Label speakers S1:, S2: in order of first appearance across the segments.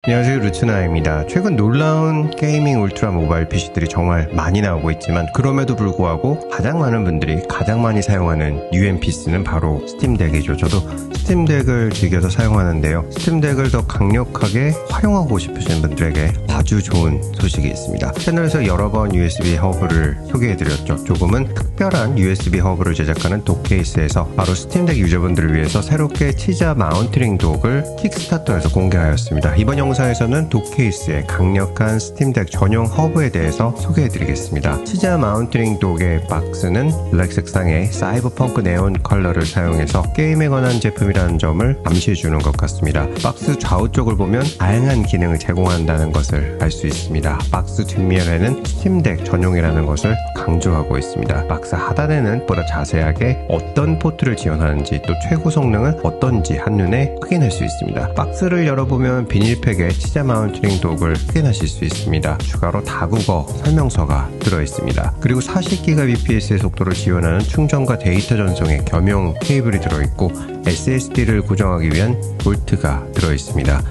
S1: 안녕하세요, 루츠나입니다. 최근 놀라운 게이밍 울트라 모바일 PC들이 정말 많이 나오고 있지만 그럼에도 불구하고 가장 많은 분들이 가장 많이 사용하는 UMPC는 바로 스팀덱이죠. 저도 스팀덱을 즐겨서 사용하는데요. 스팀덱을 더 강력하게 활용하고 싶으신 분들에게 아주 좋은 소식이 있습니다. 채널에서 여러 번 USB 허브를 소개해드렸죠. 조금은 특별한 USB 허브를 제작하는 독케이스에서 바로 스팀덱 유저분들을 위해서 새롭게 치자 마운트링 독을 킥스타터에서 공개하였습니다. 이번 영상에서는 독케이스의 강력한 스팀덱 전용 허브에 대해서 소개해드리겠습니다. 치자 마운트링 독의 박스는 블랙 색상의 사이버펑크 네온 컬러를 사용해서 게임에 관한 제품이라는 점을 암시해주는 것 같습니다. 박스 좌우 쪽을 보면 다양한 기능을 제공한다는 것을 알 수 있습니다. 박스 뒷면에는 스팀덱 전용이라는 것을 강조하고 있습니다. 박스 하단에는 보다 자세하게 어떤 포트를 지원하는지 또 최고 성능은 어떤지 한눈에 확인할 수 있습니다. 박스를 열어보면 비닐팩에 치자 마운트링 독을 확인하실 수 있습니다. 추가로 다국어 설명서가 들어있습니다. 그리고 40GBps의 속도를 지원하는 충전과 데이터 전송의 겸용 케이블이 들어있고 SSD를 고정하기 위한 볼트가 들어있습니다.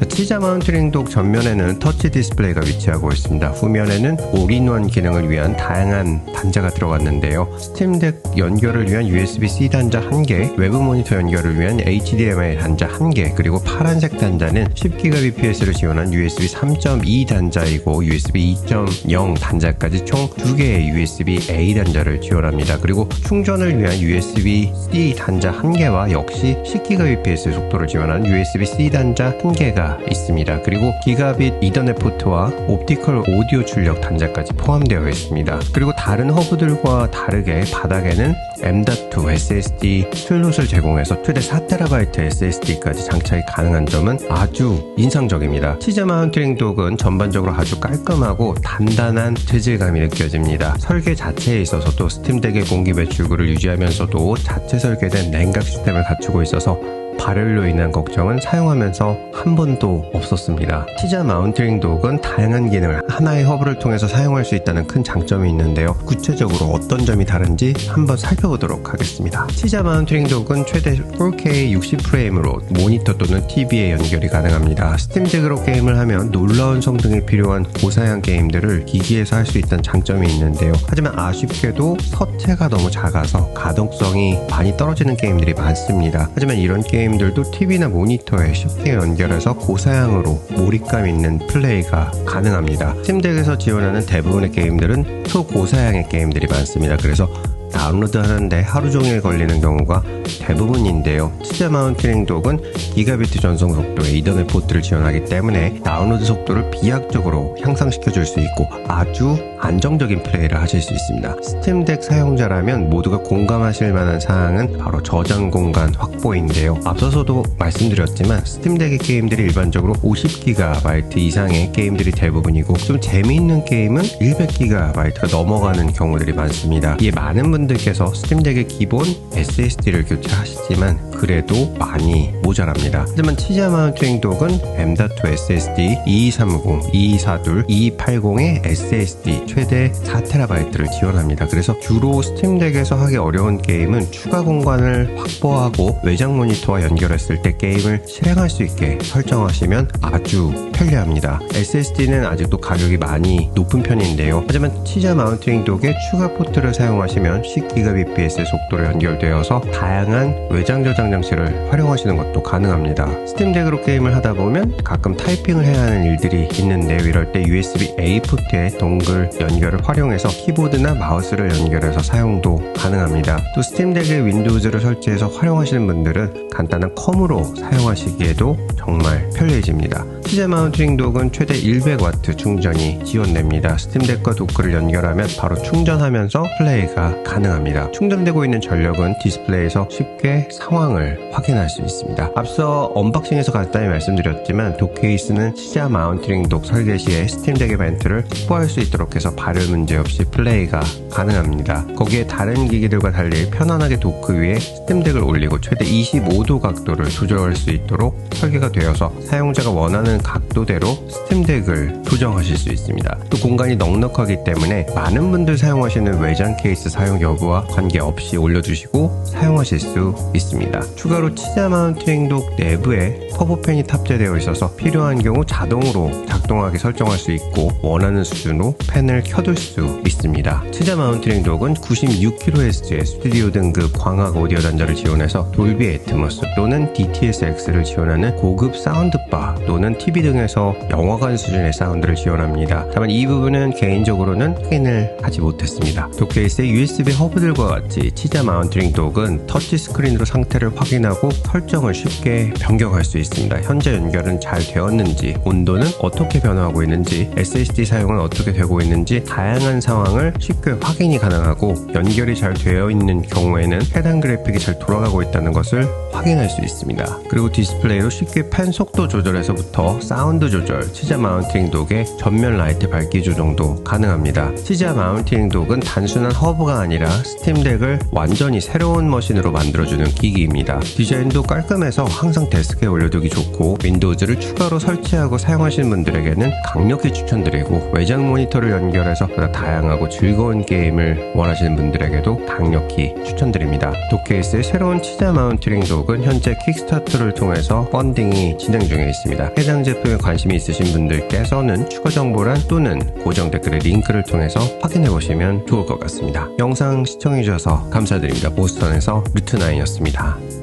S1: 치자 마운트링 독 전면에는 터치 디스플레이가 위치하고 있습니다. 후면에는 올인원 기능을 위한 다양한 단자가 들어갔는데요. 스팀덱 연결을 위한 USB-C 단자 1개, 외부 모니터 연결을 위한 HDMI 단자 1개, 그리고 파란색 단자는 10GBps를 지원한 USB 3.2 단자이고 USB 2.0 단자까지 총 2개의 USB-A 단자를 지원합니다. 그리고 충전을 위한 USB-C 단자 1개와 역시 10GBps 속도를 지원하는 USB-C 단자 1개가 있습니다. 그리고 기가빗 이더넷 포트와 옵티컬 오디오 출력 단자까지 포함되어 있습니다. 그리고 다른 허브들과 다르게 바닥에는 M.2 SSD 슬롯을 제공해서 최대 4TB SSD까지 장착이 가능한 점은 아주 인상적입니다. 치자 마운트링 독은 전반적으로 아주 깔끔하고 단단한 재질감이 느껴집니다. 설계 자체에 있어서도 스팀덱의 공기 배출구를 유지하면서도 자체 설계된 냉각 시스템을 갖추고 있어서 발열로 인한 걱정은 사용하면서 한 번도 없었습니다. 치자 마운트링 독은 다양한 기능을 하나의 허브를 통해서 사용할 수 있다는 큰 장점이 있는데요. 구체적으로 어떤 점이 다른지 한번 살펴보도록 하겠습니다. 치자 마운트링 독은 최대 4K 60프레임으로 모니터 또는 TV에 연결이 가능합니다. 스팀덱으로 게임을 하면 놀라운 성능이 필요한 고사양 게임들을 기기에서 할 수 있다는 장점이 있는데요. 하지만 아쉽게도 서체가 너무 작아서 가동성이 많이 떨어지는 게임들이 많습니다. 하지만 이런 게임들도 TV나 모니터에 쉽게 연결해서 고사양으로 몰입감 있는 플레이가 가능합니다. 스팀덱에서 지원하는 대부분의 게임들은 초고사양의 게임들이 많습니다. 그래서 다운로드 하는데 하루 종일 걸리는 경우가 대부분인데요. 치자 마운트링 독은 기가비트 전송 속도의 이더넷 포트를 지원하기 때문에 다운로드 속도를 비약적으로 향상시켜 줄 수 있고 아주 안정적인 플레이를 하실 수 있습니다. 스팀덱 사용자라면 모두가 공감하실 만한 사항은 바로 저장 공간 확보인데요. 앞서서도 말씀드렸지만 스팀덱의 게임들이 일반적으로 50GB 이상의 게임들이 대부분이고 좀 재미있는 게임은 100GB가 넘어가는 경우들이 많습니다. 이에 많은 분들께서 스팀덱의 기본 SSD를 교체하시지만 그래도 많이 모자랍니다. 하지만 치자 마운트링 독은 M.2 SSD 2230, 2242, 2280의 SSD 최대 4TB를 지원합니다. 그래서 주로 스팀덱에서 하기 어려운 게임은 추가 공간을 확보하고 외장 모니터와 연결했을 때 게임을 실행할 수 있게 설정하시면 아주 편리합니다. SSD는 아직도 가격이 많이 높은 편인데요. 하지만 치자 마운트링 독의 추가 포트를 사용하시면 10GBps의 속도로 연결되어서 다양한 외장 저장 장치를 활용하시는 것도 가능합니다. 스팀덱으로 게임을 하다 보면 가끔 타이핑을 해야 하는 일들이 있는데요. 이럴 때 USB-A 포트에 동글 연결을 활용해서 키보드나 마우스를 연결해서 사용도 가능합니다. 또 스팀덱에 윈도우즈를 설치해서 활용하시는 분들은 간단한 컴으로 사용하시기에도 정말 편리해집니다. 치자 마운트링 독은 최대 100W 충전이 지원됩니다. 스팀덱과 도크를 연결하면 바로 충전하면서 플레이가 가능합니다. 충전되고 있는 전력은 디스플레이에서 쉽게 상황을 확인할 수 있습니다. 앞서 언박싱에서 간단히 말씀드렸지만 독케이스는 치자 마운트링 독 설계 시에 스팀덱의 벤트를 확보할 수 있도록 해서 발열 문제 없이 플레이가 가능합니다. 거기에 다른 기기들과 달리 편안하게 도크 위에 스팀덱을 올리고 최대 25도 각도를 조절할 수 있도록 설계가 되어서 사용자가 원하는 각도대로 스팀덱을 조정하실 수 있습니다. 또 공간이 넉넉하기 때문에 많은 분들 사용하시는 외장 케이스 사용 여부와 관계없이 올려주시고 사용하실 수 있습니다. 추가로 치자 마운팅 독 내부에 터보팬이 탑재되어 있어서 필요한 경우 자동으로 작동하게 설정할 수 있고 원하는 수준으로 팬을 켜둘 수 있습니다. 치자 마운팅 독은 96kHz의 스튜디오 등급 광학 오디오 단자를 지원해서 돌비 애트모스 또는 DTS-X를 지원하는 고급 사운드바 또는 TV 등에서 영화관 수준의 사운드를 지원합니다. 다만 이 부분은 개인적으로는 확인을 하지 못했습니다. 독 케이스의 USB 허브들과 같이 치자 마운팅 독은 터치 스크린으로 상태를 확인하고 설정을 쉽게 변경할 수 있습니다. 현재 연결은 잘 되었는지, 온도는 어떻게 변화하고 있는지, SSD 사용은 어떻게 되고 있는지 다양한 상황을 쉽게 확인이 가능하고 연결이 잘 되어 있는 경우에는 해당 그래픽이 잘 돌아가고 있다는 것을 확인할 수 있습니다. 그리고 디스플레이로 쉽게 펜 속도 조절에서부터 사운드 조절, 치자 마운팅 독의 전면 라이트 밝기 조정도 가능합니다. 치자 마운팅 독은 단순한 허브가 아니라 스팀덱을 완전히 새로운 머신으로 만들어주는 기기입니다. 디자인도 깔끔해서 항상 데스크에 올려두기 좋고 윈도우즈를 추가로 설치하고 사용하시는 분들에게는 강력히 추천드리고 외장 모니터를 연결해서 보다 다양하고 즐거운 게임을 원하시는 분들에게도 강력히 추천드립니다. 독 케이스의 새로운 치자 마운팅 독은 현재 킥스타터를 통해서 펀딩이 진행 중에 있습니다. 해당 제품에 관심이 있으신 분들께서는 추가 정보란 또는 고정 댓글의 링크를 통해서 확인해보시면 좋을 것 같습니다. 영상 시청해주셔서 감사드립니다. 보스턴에서 루트9이었습니다.